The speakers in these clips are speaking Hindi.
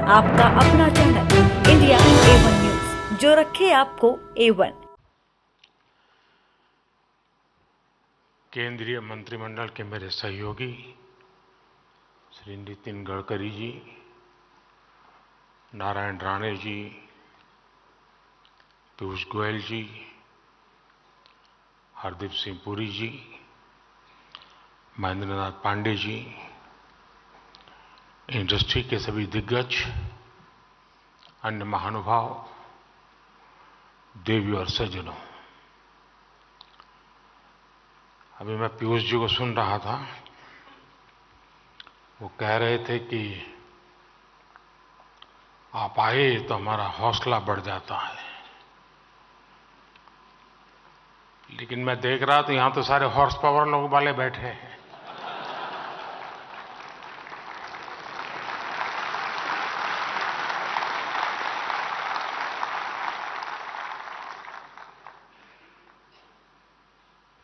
आपका अपना चैनल इंडिया A1 न्यूज, जो रखे आपको A1। केंद्रीय मंत्रिमंडल के मेरे सहयोगी श्री नितिन गडकरी जी, नारायण राणे जी, पीयूष गोयल जी, हरदीप सिंह पुरी जी, महेंद्र नाथ पांडे जी, इंडस्ट्री के सभी दिग्गज, अन्य महानुभाव, देवी और सज्जनों, अभी मैं पीयूष जी को सुन रहा था। वो कह रहे थे कि आप आए तो हमारा हौसला बढ़ जाता है, लेकिन मैं देख रहा तो यहां तो सारे हॉर्स पावर लोग वाले बैठे हैं।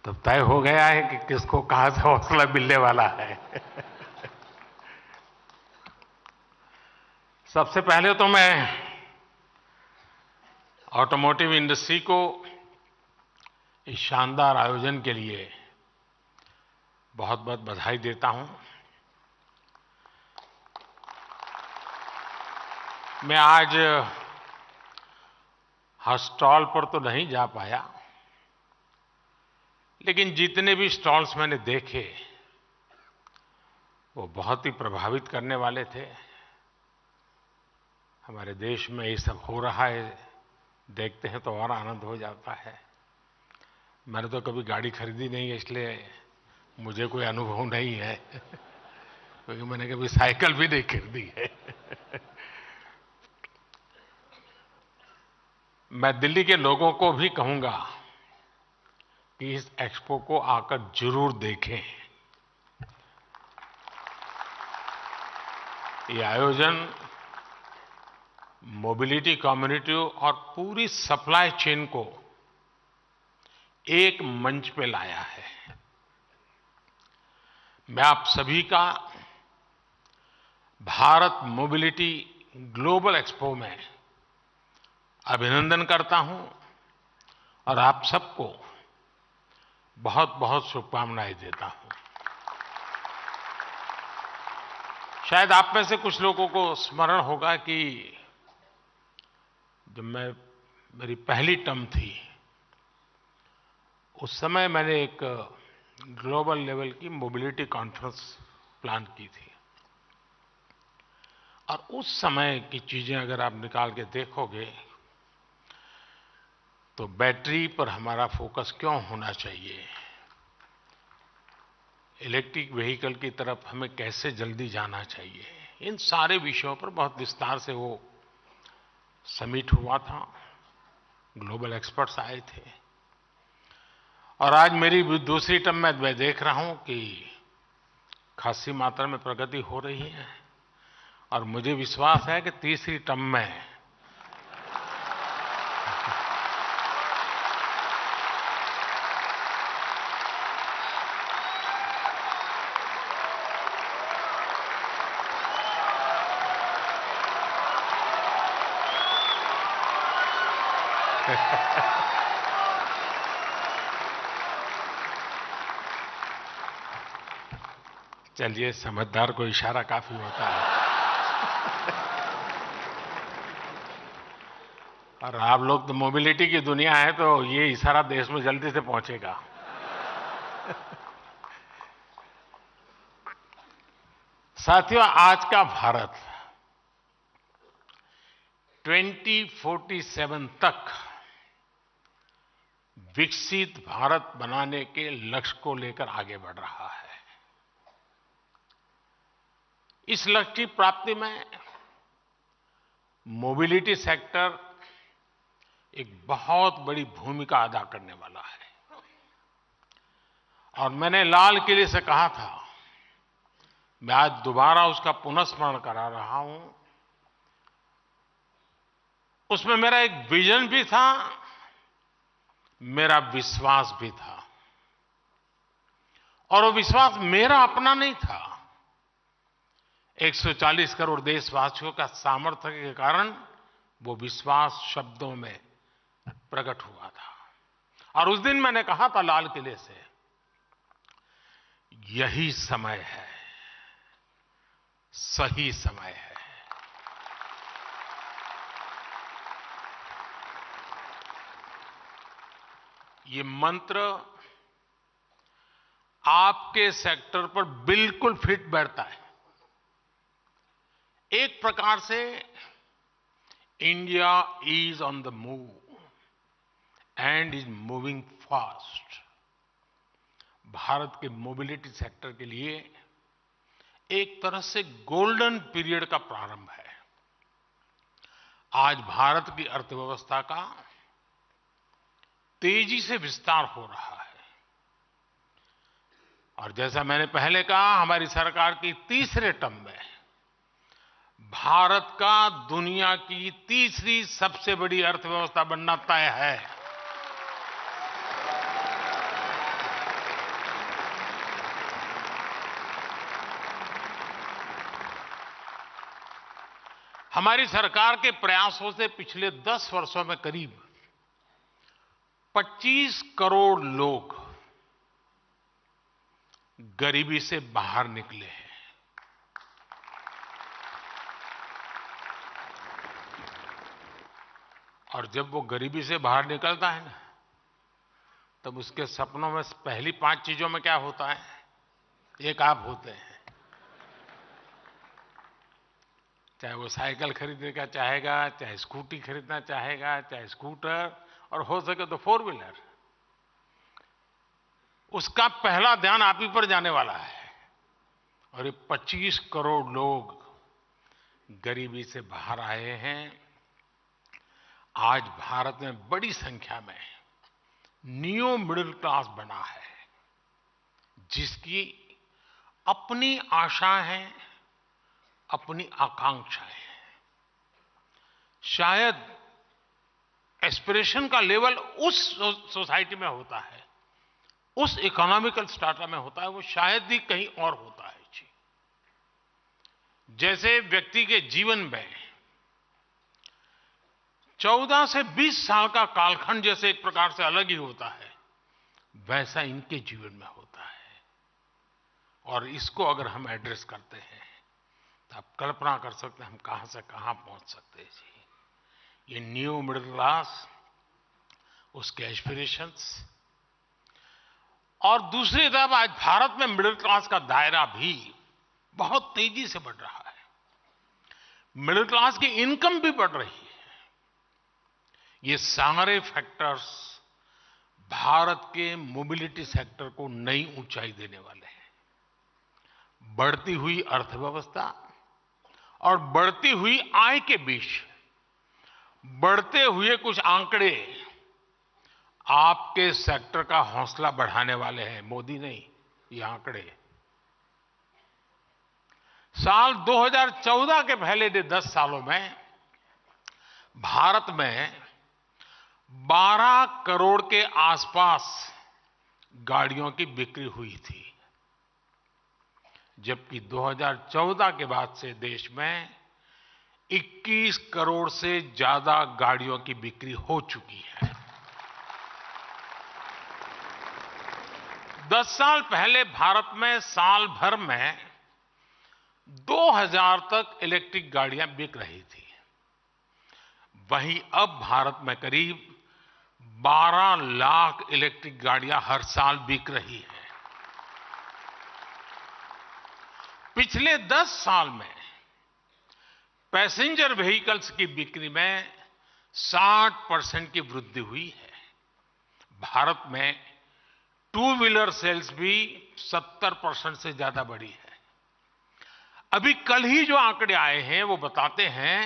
तो तय हो गया है कि किसको कहां से हौसला मिलने वाला है। सबसे पहले तो मैं ऑटोमोटिव इंडस्ट्री को इस शानदार आयोजन के लिए बहुत बहुत बधाई देता हूं। मैं आज हर स्टॉल पर तो नहीं जा पाया, लेकिन जितने भी स्टॉल्स मैंने देखे वो बहुत ही प्रभावित करने वाले थे। हमारे देश में ये सब हो रहा है, देखते हैं तो और आनंद हो जाता है। मैंने तो कभी गाड़ी खरीदी नहीं है, इसलिए मुझे कोई अनुभव नहीं है, क्योंकि मैंने कभी साइकिल भी नहीं खरीदी है। मैं दिल्ली के लोगों को भी कहूंगा कि इस एक्सपो को आकर जरूर देखें। ये आयोजन मोबिलिटी कम्युनिटी और पूरी सप्लाई चेन को एक मंच पे लाया है। मैं आप सभी का भारत मोबिलिटी ग्लोबल एक्सपो में अभिनंदन करता हूं और आप सबको बहुत बहुत शुभकामनाएं देता हूं। शायद आप में से कुछ लोगों को स्मरण होगा कि जब मेरी पहली टर्म थी, उस समय मैंने एक ग्लोबल लेवल की मोबिलिटी कॉन्फ्रेंस प्लान की थी। और उस समय की चीजें अगर आप निकाल के देखोगे तो बैटरी पर हमारा फोकस क्यों होना चाहिए, इलेक्ट्रिक व्हीकल की तरफ हमें कैसे जल्दी जाना चाहिए, इन सारे विषयों पर बहुत विस्तार से वो समिट हुआ था। ग्लोबल एक्सपर्ट्स आए थे। और आज मेरी दूसरी टर्म में मैं देख रहा हूं कि खासी मात्रा में प्रगति हो रही है, और मुझे विश्वास है कि तीसरी टर्म में चलिए, समझदार को इशारा काफी होता है। और आप लोग तो मोबिलिटी की दुनिया है, तो ये इशारा देश में जल्दी से पहुंचेगा। साथियों, आज का भारत 2047 तक विकसित भारत बनाने के लक्ष्य को लेकर आगे बढ़ रहा है। इस लक्ष्य की प्राप्ति में मोबिलिटी सेक्टर एक बहुत बड़ी भूमिका अदा करने वाला है। और मैंने लाल किले से कहा था, मैं आज दोबारा उसका पुनःस्मरण करा रहा हूं। उसमें मेरा एक विजन भी था, मेरा विश्वास भी था। और वो विश्वास मेरा अपना नहीं था, 140 करोड़ देशवासियों का सामर्थ्य के कारण वो विश्वास शब्दों में प्रकट हुआ था। और उस दिन मैंने कहा था लाल किले से, यही समय है, सही समय है। ये मंत्र आपके सेक्टर पर बिल्कुल फिट बैठता है। एक प्रकार से India is on the move and is moving fast. Bharat के मोबिलिटी सेक्टर के लिए एक तरह से गोल्डन पीरियड का प्रारंभ है। आज भारत की अर्थव्यवस्था का तेजी से विस्तार हो रहा है और जैसा मैंने पहले कहा, हमारी सरकार की तीसरे टर्म में भारत का दुनिया की तीसरी सबसे बड़ी अर्थव्यवस्था बनना तय है। हमारी सरकार के प्रयासों से पिछले 10 वर्षों में करीब 25 करोड़ लोग गरीबी से बाहर निकले हैं। और जब वो गरीबी से बाहर निकलता है ना, तब उसके सपनों में पहली 5 चीजों में क्या होता है? एक आप होते हैं। चाहे वो साइकिल खरीदने का चाहेगा, चाहे स्कूटी खरीदना चाहेगा, चाहे स्कूटर, और हो सके तो 4 व्हीलर। उसका पहला ध्यान आप ही पर जाने वाला है। और ये 25 करोड़ लोग गरीबी से बाहर आए हैं। आज भारत में बड़ी संख्या में न्यू मिडिल क्लास बना है, जिसकी अपनी आशाएं हैं, अपनी आकांक्षाएं हैं। शायद एस्पिरेशन का लेवल उस सोसाइटी में होता है, उस इकोनॉमिकल स्ट्राटा में होता है, वो शायद ही कहीं और होता है जी। जैसे व्यक्ति के जीवन में 14 से 20 साल का कालखंड जैसे एक प्रकार से अलग ही होता है, वैसा इनके जीवन में होता है। और इसको अगर हम एड्रेस करते हैं तो आप कल्पना कर सकते हैं हम कहां से कहां पहुंच सकते हैं जी। ये न्यू मिडिल क्लास, उसके एस्पिरेशंस, और दूसरी तरफ आज भारत में मिडिल क्लास का दायरा भी बहुत तेजी से बढ़ रहा है। मिडिल क्लास की इनकम भी बढ़ रही है। ये सारे फैक्टर्स भारत के मोबिलिटी सेक्टर को नई ऊंचाई देने वाले हैं। बढ़ती हुई अर्थव्यवस्था और बढ़ती हुई आय के बीच बढ़ते हुए कुछ आंकड़े आपके सेक्टर का हौसला बढ़ाने वाले हैं। मोदी नहीं, ये आंकड़े। साल 2014 के पहले 10 सालों में भारत में 12 करोड़ के आसपास गाड़ियों की बिक्री हुई थी, जबकि 2014 के बाद से देश में 21 करोड़ से ज्यादा गाड़ियों की बिक्री हो चुकी है। 10 साल पहले भारत में साल भर में 2000 तक इलेक्ट्रिक गाड़ियां बिक रही थी। वहीं अब भारत में करीब 12 लाख इलेक्ट्रिक गाड़ियां हर साल बिक रही है। पिछले 10 साल में पैसेंजर व्हीकल्स की बिक्री में 60% की वृद्धि हुई है। भारत में 2 व्हीलर सेल्स भी 70% से ज्यादा बढ़ी है। अभी कल ही जो आंकड़े आए हैं वो बताते हैं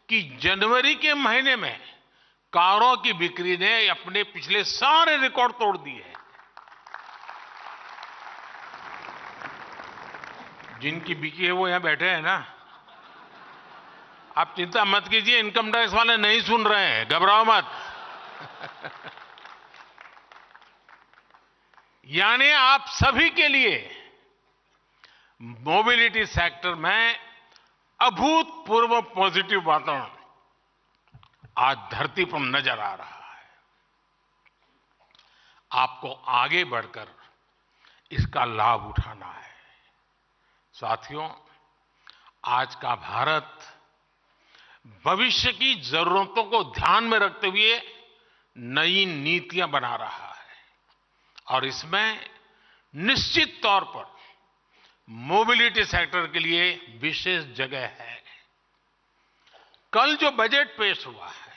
कि जनवरी के महीने में कारों की बिक्री ने अपने पिछले सारे रिकॉर्ड तोड़ दिए हैं। जिनकी बिकी है वो यहां बैठे हैं ना। आप चिंता मत कीजिए, इनकम टैक्स वाले नहीं सुन रहे हैं, घबराओ मत। यानी आप सभी के लिए मोबिलिटी सेक्टर में अभूतपूर्व पॉजिटिव वातावरण आज धरती पर नजर आ रहा है। आपको आगे बढ़कर इसका लाभ उठाना है। साथियों, आज का भारत भविष्य की जरूरतों को ध्यान में रखते हुए नई नीतियां बना रहा है और इसमें निश्चित तौर पर मोबिलिटी सेक्टर के लिए विशेष जगह है। कल जो बजट पेश हुआ है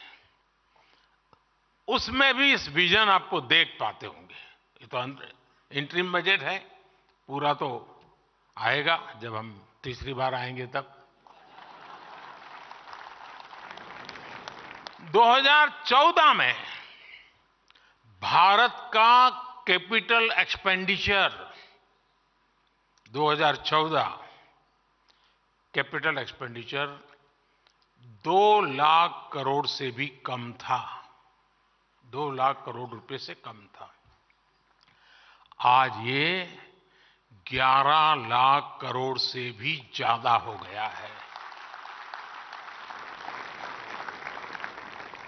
उसमें भी इस विजन आपको देख पाते होंगे। ये तो इंटरिम बजट है, पूरा तो आएगा जब हम तीसरी बार आएंगे तब। 2014 में भारत का capital expenditure 2014 capital expenditure 2 lakh crore से भी कम था। 2 लाख करोड़ रुपए से कम था। आज ये 11 लाख करोड़ से भी ज्यादा हो गया है।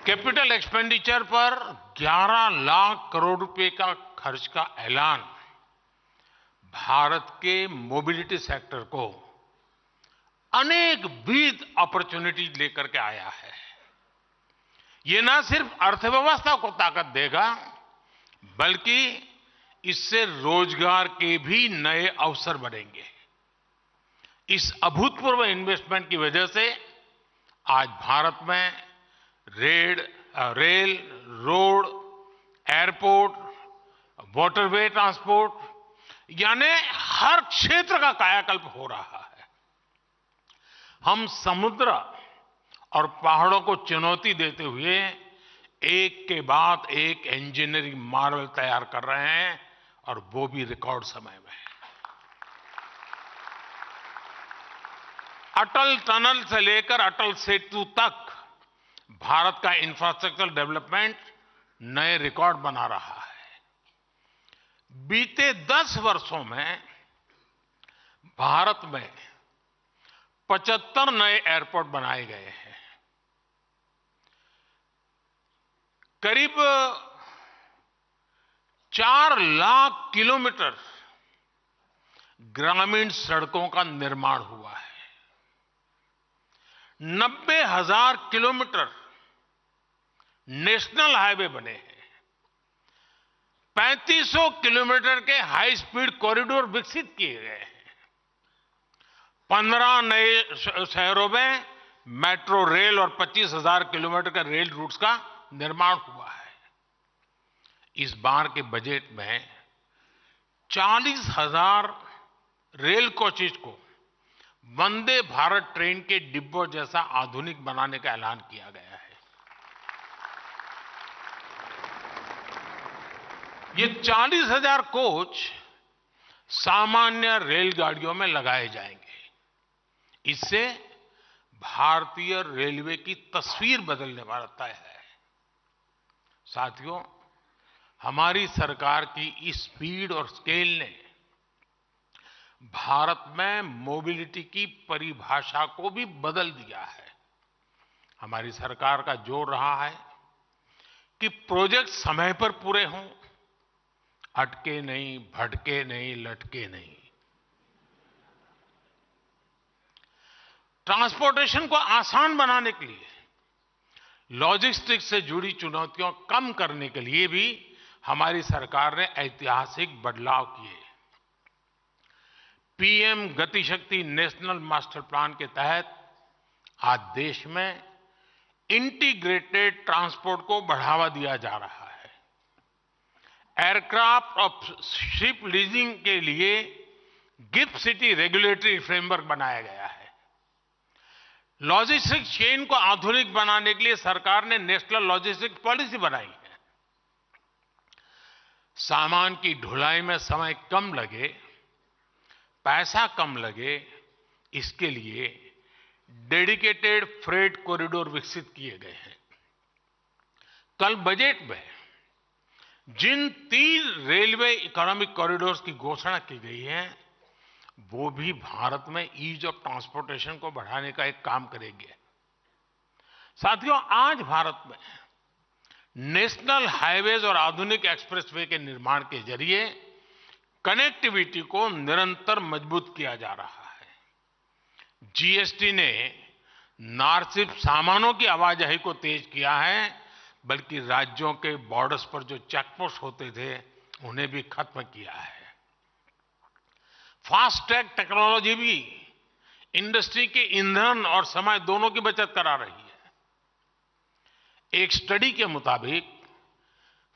कैपिटल एक्सपेंडिचर पर 11 लाख करोड़ रुपए का खर्च का ऐलान भारत के मोबिलिटी सेक्टर को अनेक विद अपॉर्चुनिटीज लेकर के आया है। ये न सिर्फ अर्थव्यवस्था को ताकत देगा बल्कि इससे रोजगार के भी नए अवसर बनेंगे। इस अभूतपूर्व इन्वेस्टमेंट की वजह से आज भारत में rail, road, airport, waterway transport यानी हर क्षेत्र का कायाकल्प हो रहा है। हम समुद्र और पहाड़ों को चुनौती देते हुए एक के बाद एक इंजीनियरिंग मार्वल तैयार कर रहे हैं और वो भी रिकॉर्ड समय में। अटल टनल से लेकर अटल सेतु तक भारत का इंफ्रास्ट्रक्चर डेवलपमेंट नए रिकॉर्ड बना रहा है। बीते 10 वर्षों में भारत में 75 नए एयरपोर्ट बनाए गए हैं। करीब 4 लाख किलोमीटर ग्रामीण सड़कों का निर्माण हुआ है। 90,000 किलोमीटर नेशनल हाईवे बने हैं। 3500 किलोमीटर के हाई स्पीड कॉरिडोर विकसित किए गए हैं। 15 नए शहरों में मेट्रो रेल और 25,000 किलोमीटर का रेल रूट्स का निर्माण हुआ है। इस बार के बजट में 40,000 रेल कोचेज को वंदे भारत ट्रेन के डिब्बों जैसा आधुनिक बनाने का ऐलान किया गया है। ये 40,000 कोच सामान्य रेलगाड़ियों में लगाए जाएंगे। इससे भारतीय रेलवे की तस्वीर बदलने वाला तय है। साथियों, हमारी सरकार की इस स्पीड और स्केल ने भारत में मोबिलिटी की परिभाषा को भी बदल दिया है। हमारी सरकार का जोर रहा है कि प्रोजेक्ट समय पर पूरे हों, अटके नहीं, भटके नहीं, लटके नहीं। ट्रांसपोर्टेशन को आसान बनाने के लिए, लॉजिस्टिक्स से जुड़ी चुनौतियों कम करने के लिए भी हमारी सरकार ने ऐतिहासिक बदलाव किए। पीएम गति शक्ति नेशनल मास्टर प्लान के तहत आज देश में इंटीग्रेटेड ट्रांसपोर्ट को बढ़ावा दिया जा रहा है। एयरक्राफ्ट और शिप लीजिंग के लिए गिफ्ट सिटी रेगुलेटरी फ्रेमवर्क बनाया गया है। लॉजिस्टिक चेन को आधुनिक बनाने के लिए सरकार ने नेशनल लॉजिस्टिक पॉलिसी बनाई है। सामान की ढुलाई में समय कम लगे, पैसा कम लगे, इसके लिए डेडिकेटेड फ्रेट कॉरिडोर विकसित किए गए हैं। कल बजट में जिन 3 रेलवे इकोनॉमिक कॉरिडोर्स की घोषणा की गई है वो भी भारत में ईज ऑफ ट्रांसपोर्टेशन को बढ़ाने का एक काम करेंगे। साथियों, आज भारत में नेशनल हाईवेज और आधुनिक एक्सप्रेसवे के निर्माण के जरिए कनेक्टिविटी को निरंतर मजबूत किया जा रहा है। जीएसटी ने न सिर्फ सामानों की आवाजाही को तेज किया है, बल्कि राज्यों के बॉर्डर्स पर जो चेकपोस्ट होते थे उन्हें भी खत्म किया है। फास्ट ट्रैक टेक्नोलॉजी भी इंडस्ट्री के ईंधन और समय दोनों की बचत करा रही है। एक स्टडी के मुताबिक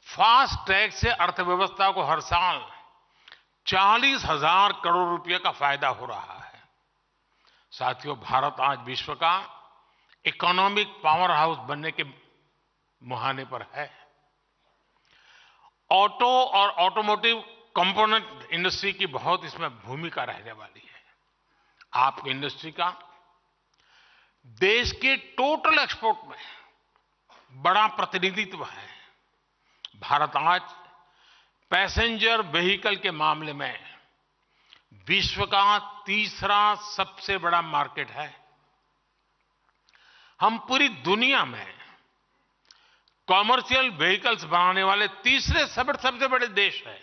फास्ट ट्रैक से अर्थव्यवस्था को हर साल 40,000 करोड़ रुपए का फायदा हो रहा है। साथियों, भारत आज विश्व का इकोनॉमिक पावर हाउस बनने के मुहाने पर है। ऑटो और ऑटोमोटिव कंपोनेंट इंडस्ट्री की बहुत इसमें भूमिका रहने वाली है। आपकी इंडस्ट्री का देश के टोटल एक्सपोर्ट में बड़ा प्रतिनिधित्व है। भारत आज पैसेंजर व्हीकल के मामले में विश्व का तीसरा सबसे बड़ा मार्केट है। हम पूरी दुनिया में कॉमर्शियल व्हीकल्स बनाने वाले तीसरे सबसे बड़े देश हैं।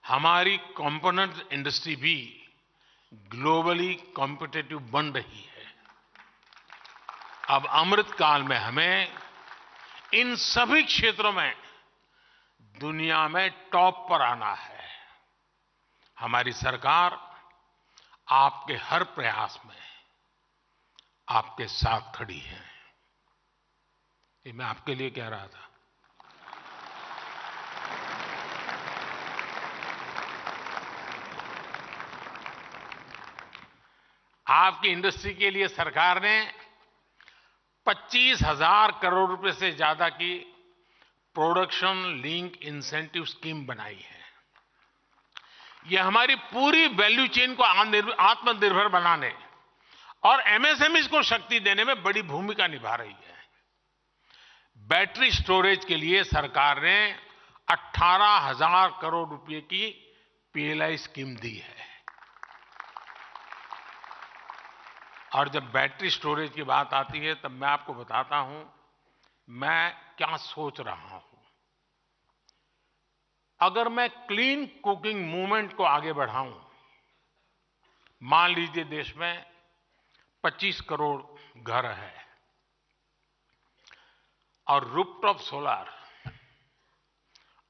हमारी कंपोनेंट इंडस्ट्री भी ग्लोबली कॉम्पिटिटिव बन रही है। अब अमृत काल में हमें इन सभी क्षेत्रों में दुनिया में टॉप पर आना है। हमारी सरकार आपके हर प्रयास में आपके साथ खड़ी है। ये मैं आपके लिए कह रहा था। आपकी इंडस्ट्री के लिए सरकार ने 25,000 करोड़ रुपए से ज्यादा की प्रोडक्शन लिंक इंसेंटिव स्कीम बनाई है। यह हमारी पूरी वैल्यू चेन को आत्मनिर्भर बनाने और एमएसएमईज को शक्ति देने में बड़ी भूमिका निभा रही है। बैटरी स्टोरेज के लिए सरकार ने 18,000 करोड़ रुपए की पीएलआई स्कीम दी है। और जब बैटरी स्टोरेज की बात आती है तब मैं आपको बताता हूं मैं क्या सोच रहा हूं। अगर मैं क्लीन कुकिंग मूवमेंट को आगे बढ़ाऊं, मान लीजिए देश में 25 करोड़ घर है और रूफटॉप सोलर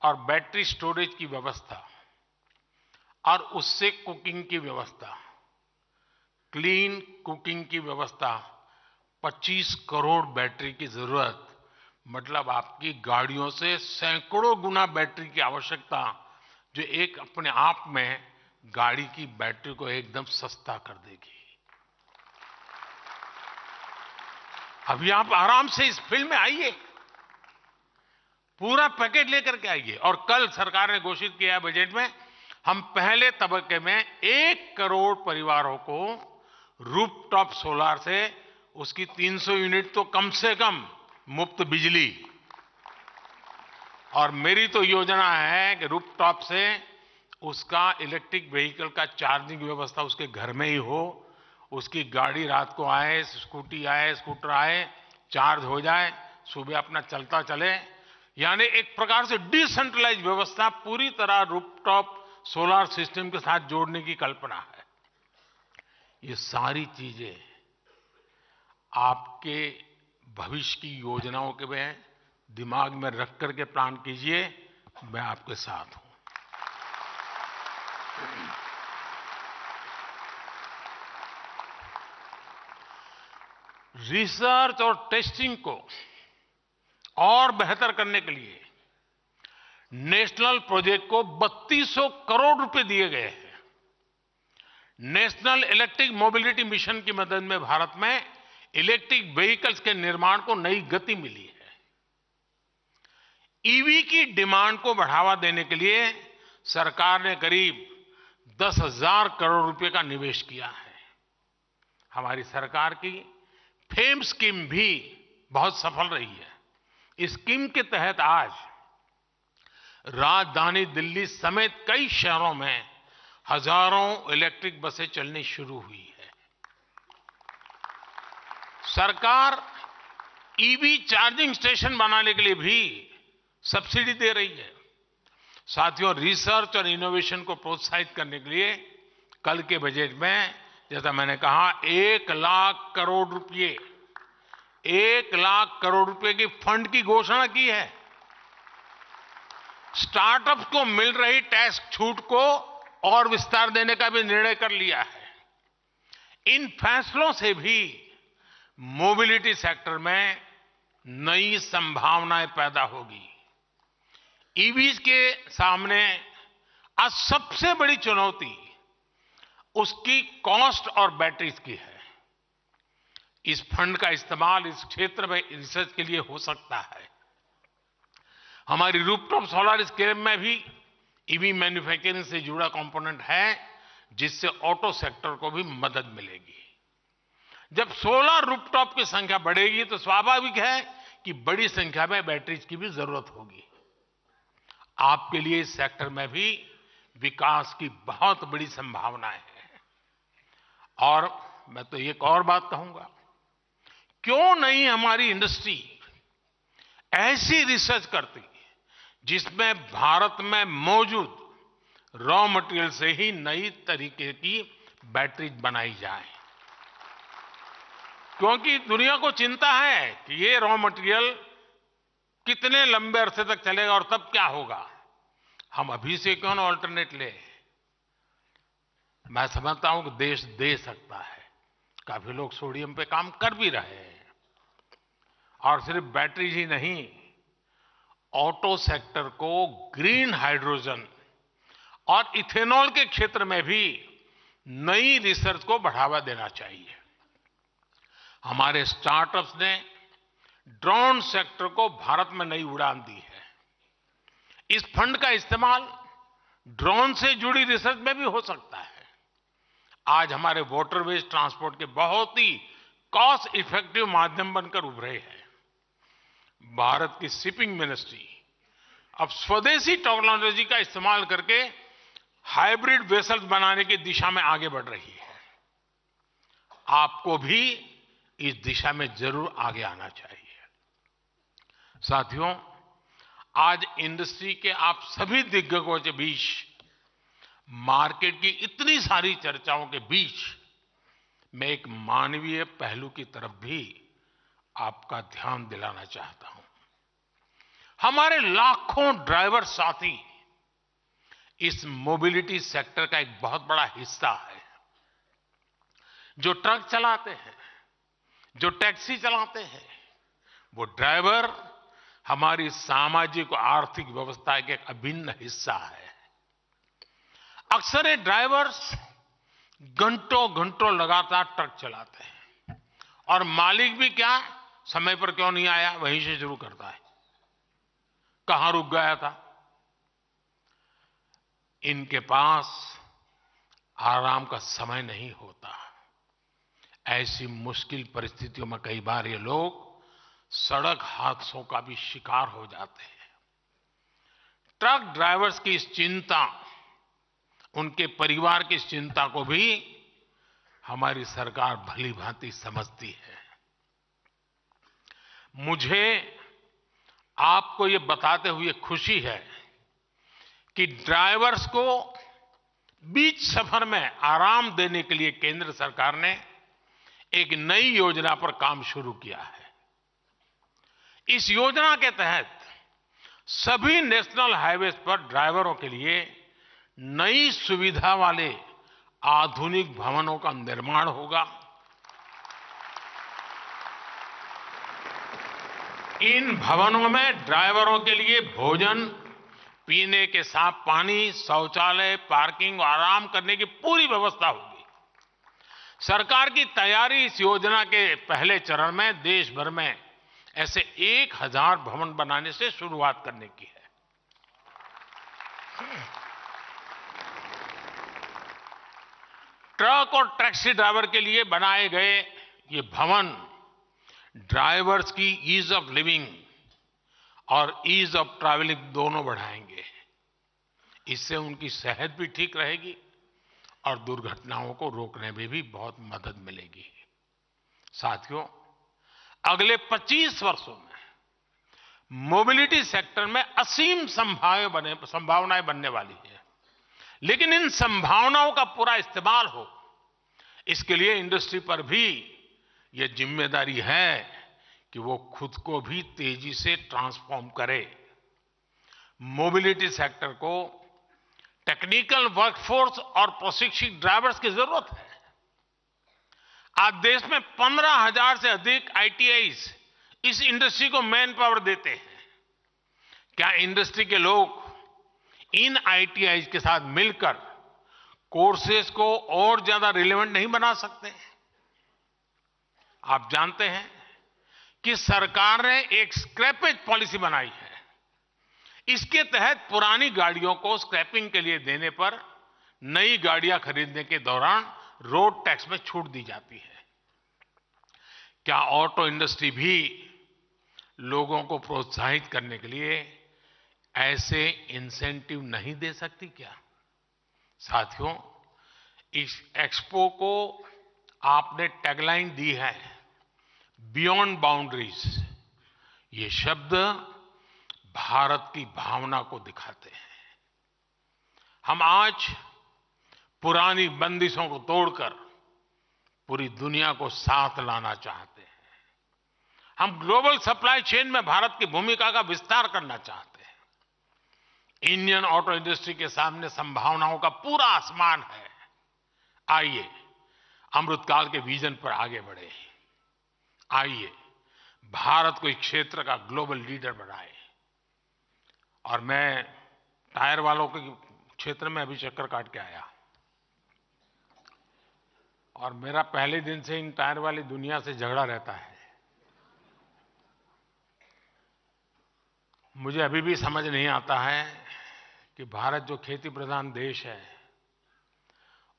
और बैटरी स्टोरेज की व्यवस्था और उससे कुकिंग की व्यवस्था, क्लीन कुकिंग की व्यवस्था, 25 करोड़ बैटरी की जरूरत, मतलब आपकी गाड़ियों से सैकड़ों गुना बैटरी की आवश्यकता, जो एक अपने आप में गाड़ी की बैटरी को एकदम सस्ता कर देगी। अभी आप आराम से इस फील्ड में आइए, पूरा पैकेज लेकर के आइए। और कल सरकार ने घोषित किया है बजट में, हम पहले तबक्के में 1 करोड़ परिवारों को रूफटॉप सोलर से उसकी 300 यूनिट तो कम से कम मुफ्त बिजली, और मेरी तो योजना है कि रूफटॉप से उसका इलेक्ट्रिक व्हीकल का चार्जिंग व्यवस्था उसके घर में ही हो। उसकी गाड़ी रात को आए, स्कूटी आए, स्कूटर आए, चार्ज हो जाए, सुबह अपना चलता चले। यानी एक प्रकार से डिसेंट्रलाइज व्यवस्था पूरी तरह रूफटॉप सोलर सिस्टम के साथ जोड़ने की कल्पना है। ये सारी चीजें आपके भविष्य की योजनाओं के में दिमाग में रख करके प्लान कीजिए। मैं आपके साथ हूं। रिसर्च और टेस्टिंग को और बेहतर करने के लिए नेशनल प्रोजेक्ट को 3200 करोड़ रुपए दिए गए हैं। नेशनल इलेक्ट्रिक मोबिलिटी मिशन की मदद में भारत में इलेक्ट्रिक व्हीकल्स के निर्माण को नई गति मिली है। ईवी की डिमांड को बढ़ावा देने के लिए सरकार ने करीब 10,000 करोड़ रुपए का निवेश किया है। हमारी सरकार की फेम स्कीम भी बहुत सफल रही है। इस स्कीम के तहत आज राजधानी दिल्ली समेत कई शहरों में हजारों इलेक्ट्रिक बसें चलनी शुरू हुई है। सरकार ईवी चार्जिंग स्टेशन बनाने के लिए भी सब्सिडी दे रही है। साथियों, रिसर्च और इनोवेशन को प्रोत्साहित करने के लिए कल के बजट में, जैसा मैंने कहा, 1,00,000 करोड़ रुपए 1,00,000 करोड़ रुपए की फंड की घोषणा की है। स्टार्टअप्स को मिल रही टैक्स छूट को और विस्तार देने का भी निर्णय कर लिया है। इन फैसलों से भी मोबिलिटी सेक्टर में नई संभावनाएं पैदा होगी। ईवीज के सामने आज सबसे बड़ी चुनौती उसकी कॉस्ट और बैटरीज की है। इस फंड का इस्तेमाल इस क्षेत्र में रिसर्च के लिए हो सकता है। हमारी रूफटॉप सोलर स्कीम में भी ईवी मैन्युफैक्चरिंग से जुड़ा कंपोनेंट है, जिससे ऑटो सेक्टर को भी मदद मिलेगी। जब सोलर रूफटॉप की संख्या बढ़ेगी तो स्वाभाविक है कि बड़ी संख्या में बैटरीज की भी जरूरत होगी। आपके लिए इस सेक्टर में भी विकास की बहुत बड़ी संभावनाएं हैं। और मैं तो एक और बात कहूंगा, क्यों नहीं हमारी इंडस्ट्री ऐसी रिसर्च करती जिसमें भारत में मौजूद रॉ मटेरियल से ही नई तरीके की बैटरी बनाई जाए। क्योंकि दुनिया को चिंता है कि ये रॉ मटेरियल कितने लंबे अरसे तक चलेगा और तब क्या होगा। हम अभी से क्यों ना ऑल्टरनेट ले। मैं समझता हूं कि देश दे सकता है। काफी लोग सोडियम पे काम कर भी रहे हैं। और सिर्फ बैटरी ही नहीं, ऑटो सेक्टर को ग्रीन हाइड्रोजन और इथेनॉल के क्षेत्र में भी नई रिसर्च को बढ़ावा देना चाहिए। हमारे स्टार्टअप्स ने ड्रोन सेक्टर को भारत में नई उड़ान दी है। इस फंड का इस्तेमाल ड्रोन से जुड़ी रिसर्च में भी हो सकता है। आज हमारे वाटरवेज ट्रांसपोर्ट के बहुत ही कॉस्ट इफेक्टिव माध्यम बनकर उभरे हैं। भारत की शिपिंग मिनिस्ट्री अब स्वदेशी टेक्नोलॉजी का इस्तेमाल करके हाइब्रिड वेसल्स बनाने की दिशा में आगे बढ़ रही है। आपको भी इस दिशा में जरूर आगे आना चाहिए। साथियों, आज इंडस्ट्री के आप सभी दिग्गजों के बीच, मार्केट की इतनी सारी चर्चाओं के बीच, मैं एक मानवीय पहलू की तरफ भी आपका ध्यान दिलाना चाहता हूं। हमारे लाखों ड्राइवर साथी इस मोबिलिटी सेक्टर का एक बहुत बड़ा हिस्सा है। जो ट्रक चलाते हैं, जो टैक्सी चलाते हैं, वो ड्राइवर हमारी सामाजिक और आर्थिक व्यवस्था का एक अभिन्न हिस्सा है। अक्सर ये ड्राइवर्स घंटों घंटों लगातार ट्रक चलाते हैं और मालिक भी क्या, समय पर क्यों नहीं आया वहीं से शुरू करता है, कहां रुक गया था। इनके पास आराम का समय नहीं होता। ऐसी मुश्किल परिस्थितियों में कई बार ये लोग सड़क हादसों का भी शिकार हो जाते हैं। ट्रक ड्राइवर्स की इस चिंता, उनके परिवार की इस चिंता को भी हमारी सरकार भली भांति समझती है। मुझे आपको ये बताते हुए खुशी है कि ड्राइवर्स को बीच सफर में आराम देने के लिए केंद्र सरकार ने एक नई योजना पर काम शुरू किया है। इस योजना के तहत सभी नेशनल हाईवेज पर ड्राइवरों के लिए नई सुविधा वाले आधुनिक भवनों का निर्माण होगा। इन भवनों में ड्राइवरों के लिए भोजन, पीने के साफ पानी, शौचालय, पार्किंग और आराम करने की पूरी व्यवस्था होगी। सरकार की तैयारी इस योजना के पहले चरण में देश भर में ऐसे 1,000 भवन बनाने से शुरुआत करने की है। ट्रक और टैक्सी ड्राइवर के लिए बनाए गए ये भवन ड्राइवर्स की ईज ऑफ लिविंग और ईज ऑफ ट्रैवलिंग दोनों बढ़ाएंगे। इससे उनकी सेहत भी ठीक रहेगी और दुर्घटनाओं को रोकने में भी बहुत मदद मिलेगी। साथियों, अगले 25 वर्षों में मोबिलिटी सेक्टर में असीम संभावनाएं बनने वाली है। लेकिन इन संभावनाओं का पूरा इस्तेमाल हो, इसके लिए इंडस्ट्री पर भी यह जिम्मेदारी है कि वो खुद को भी तेजी से ट्रांसफॉर्म करे। मोबिलिटी सेक्टर को टेक्निकल वर्कफोर्स और प्रशिक्षित ड्राइवर्स की जरूरत है। आज देश में 15,000 से अधिक आईटीआईज इस इंडस्ट्री को मैन पावर देते हैं। क्या इंडस्ट्री के लोग इन आईटीआईज के साथ मिलकर कोर्सेज को और ज्यादा रिलेवेंट नहीं बना सकते? आप जानते हैं कि सरकार ने एक स्क्रैपेज पॉलिसी बनाई है। इसके तहत पुरानी गाड़ियों को स्क्रैपिंग के लिए देने पर नई गाड़ियां खरीदने के दौरान रोड टैक्स में छूट दी जाती है। क्या ऑटो इंडस्ट्री भी लोगों को प्रोत्साहित करने के लिए ऐसे इंसेंटिव नहीं दे सकती क्या? साथियों, इस एक्सपो को आपने टैगलाइन दी है, बियॉन्ड बाउंड्रीज। ये शब्द भारत की भावना को दिखाते हैं। हम आज पुरानी बंदिशों को तोड़कर पूरी दुनिया को साथ लाना चाहते हैं। हम ग्लोबल सप्लाई चेन में भारत की भूमिका का विस्तार करना चाहते हैं। इंडियन ऑटो इंडस्ट्री के सामने संभावनाओं का पूरा आसमान है। आइए अमृतकाल के विजन पर आगे बढ़े। आइए भारत को इस क्षेत्र का ग्लोबल लीडर बनाए। और मैं टायर वालों के क्षेत्र में अभी चक्कर काट के आया, और मेरा पहले दिन से इन टायर वाली दुनिया से झगड़ा रहता है। मुझे अभी भी समझ नहीं आता है कि भारत जो खेती प्रधान देश है,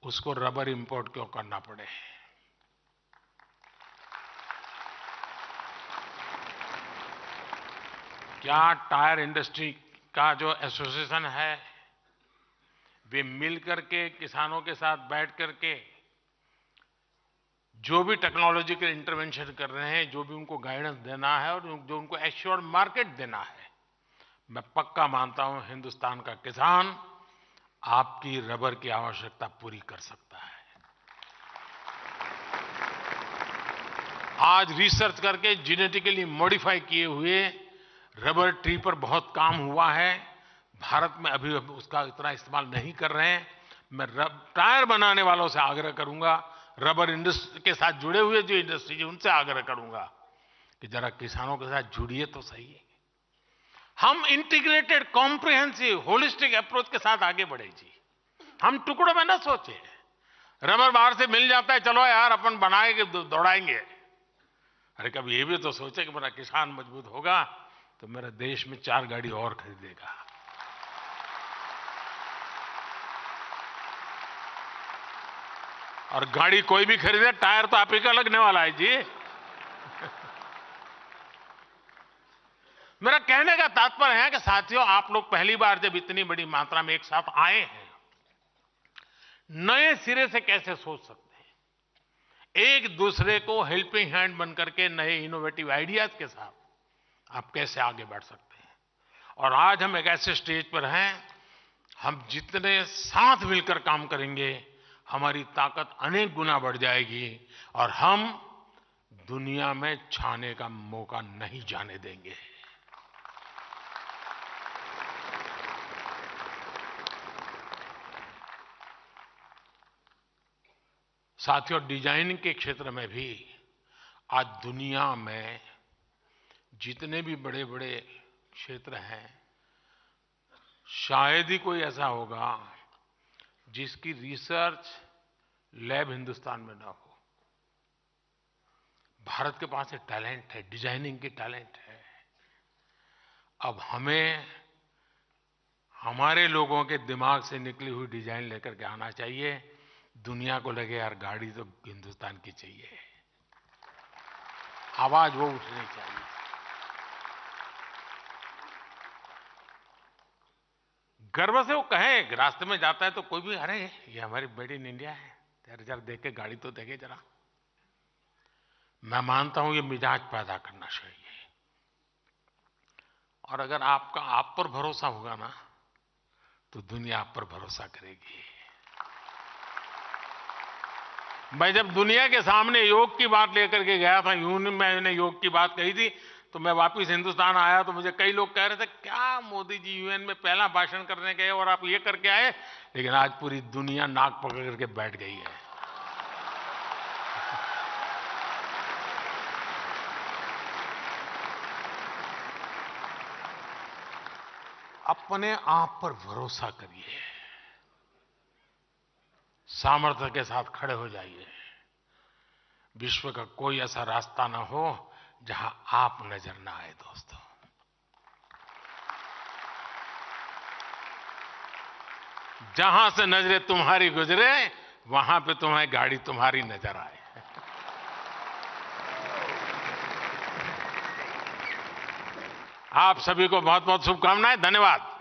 उसको रबर इंपोर्ट क्यों करना पड़े। क्या टायर इंडस्ट्री का जो एसोसिएशन है, वे मिल करके किसानों के साथ बैठ करके जो भी टेक्नोलॉजिकल इंटरवेंशन कर रहे हैं, जो भी उनको गाइडेंस देना है और जो उनको एश्योर्ड मार्केट देना है, मैं पक्का मानता हूं हिंदुस्तान का किसान आपकी रबर की आवश्यकता पूरी कर सकता है। आज रिसर्च करके जेनेटिकली मॉडिफाई किए हुए रबर ट्री पर बहुत काम हुआ है। भारत में अभी उसका इतना इस्तेमाल नहीं कर रहे हैं। मैं टायर बनाने वालों से आग्रह करूंगा, रबर इंडस्ट्री के साथ जुड़े हुए जो इंडस्ट्री है उनसे आग्रह करूंगा कि जरा किसानों के साथ जुड़िए तो सही। हम इंटीग्रेटेड, कॉम्प्रिहेंसिव, होलिस्टिक अप्रोच के साथ आगे बढ़े जी। हम टुकड़ों में ना सोचे। रबर बाहर से मिल जाता है, चलो यार अपन बनाएंगे, दौड़ाएंगे। अरे कभी ये भी तो सोचे कि मेरा किसान मजबूत होगा तो मेरा देश में 4 गाड़ी और खरीदेगा। और गाड़ी कोई भी खरीदे, टायर तो आप ही का लगने वाला है जी। मेरा कहने का तात्पर्य है कि साथियों, आप लोग पहली बार जब इतनी बड़ी मात्रा में एक साथ आए हैं, नए सिरे से कैसे सोच सकते हैं? एक दूसरे को हेल्पिंग हैंड बन करके नए इनोवेटिव आइडियाज के साथ आप कैसे आगे बढ़ सकते हैं? और आज हम एक ऐसे स्टेज पर हैं, हम जितने साथ मिलकर काम करेंगे, हमारी ताकत अनेक गुना बढ़ जाएगी और हम दुनिया में छाने का मौका नहीं जाने देंगे। साथियों, डिजाइनिंग के क्षेत्र में भी आज दुनिया में जितने भी बड़े बड़े क्षेत्र हैं, शायद ही कोई ऐसा होगा जिसकी रिसर्च लैब हिंदुस्तान में ना हो। भारत के पास एक टैलेंट है, डिजाइनिंग की टैलेंट है। अब हमें हमारे लोगों के दिमाग से निकली हुई डिजाइन लेकर के आना चाहिए। दुनिया को लगे यार गाड़ी तो हिंदुस्तान की चाहिए, आवाज वो उठनी चाहिए। गर्व से वो कहें, रास्ते में जाता है तो कोई भी, अरे ये हमारी मेड इन इंडिया है, यार जरा देख के गाड़ी तो देखे जरा। मैं मानता हूं ये मिजाज पैदा करना चाहिए। और अगर आपका आप पर भरोसा होगा ना, तो दुनिया आप पर भरोसा करेगी। मैं जब दुनिया के सामने योग की बात लेकर के गया था, यूएन में मैंने योग की बात कही थी, तो मैं वापस हिंदुस्तान आया तो मुझे कई लोग कह रहे थे, क्या मोदी जी यूएन में पहला भाषण करने गए और आप ये करके आए। लेकिन आज पूरी दुनिया नाक पकड़ करके बैठ गई है। अपने आप पर भरोसा करिए, सामर्थ्य के साथ खड़े हो जाइए। विश्व का कोई ऐसा रास्ता ना हो जहां आप नजर ना आए दोस्तों। जहां से नजरें तुम्हारी गुजरे, वहां पे तुम्हारी गाड़ी तुम्हारी नजर आए। आप सभी को बहुत बहुत शुभकामनाएं। धन्यवाद।